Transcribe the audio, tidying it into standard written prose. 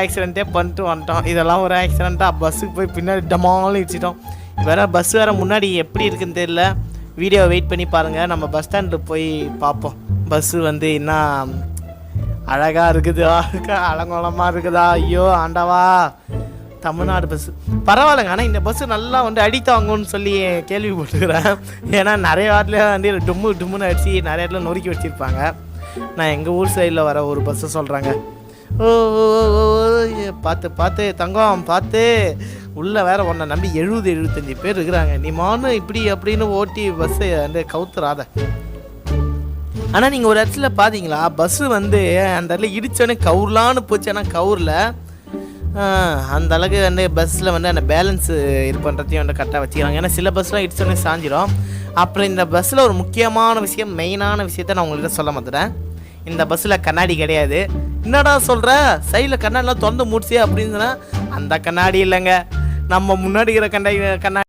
ஆக்சிடென்ட்டே பண்ணிட்டு வந்துட்டோம். இதெல்லாம் ஒரு ஆக்சிடெண்ட்டாக பஸ்ஸுக்கு போய் பின்னாடி டமாலும் இடிச்சிட்டோம். வேறு பஸ் வேறு முன்னாடி எப்படி இருக்குன்னு தெரியல. வீடியோ வெயிட் பண்ணி பாருங்கள். நம்ம பஸ் ஸ்டாண்டில் போய் பார்ப்போம். பஸ்ஸு வந்து என்ன அழகாக இருக்குதா அலங்கோலமாக இருக்குதா. ஐயோ ஆண்டவா, தமிழ்நாடு பஸ்ஸு பரவாயில்லைங்க. ஆனால் இந்த பஸ்ஸு நல்லா வந்து அடித்தாங்கன்னு சொல்லி கேள்விப்பட்டுக்கிறேன். ஏன்னா நிறைய இடத்துல வந்து டும்முன்னு அடித்து நிறைய இடத்துல நொறுக்கி வச்சுருப்பாங்க. நான் எங்கள் ஊர் சைடில் வர ஒரு பஸ்ஸை சொல்கிறேங்க. ஓ பார்த்து தங்கம் பார்த்து. உள்ளே வேறு ஒன்றை நம்பி 70-75 பேர் இருக்கிறாங்க. நீ மானும் இப்படி அப்படின்னு ஓட்டி பஸ்ஸை வந்து கவுத்துறாத. ஆனால் நீங்கள் ஒரு இடத்துல பார்த்தீங்களா, பஸ்ஸு வந்து அந்த இடத்துல இடித்தோடனே கவுர்லான்னு போச்சு. ஆனால் கவுரில் அந்த அளவுக்கு வந்து பஸ்ஸில் வந்து அந்த பேலன்ஸு இது பண்ணுறதையும் வந்து கரெக்டாக வச்சுக்கிறாங்க. ஏன்னா சில பஸ்லாம் இடித்தோடனே சாஞ்சிடும். அப்புறம் இந்த பஸ்ஸில் ஒரு முக்கியமான விஷயம், மெயினான விஷயத்த நான் உங்கள்கிட்ட சொல்ல மாட்டேன். இந்த பஸ்ஸில் கண்ணாடி கிடையாது. என்னடா சொல்கிற, சைடில் கண்ணாடிலாம் திறந்து மூடிச்சே அப்படின்னு சொன்னால் அந்த கண்ணாடி இல்லைங்க. நம்ம முன்னாடி இருக்கிற கண்ணாடி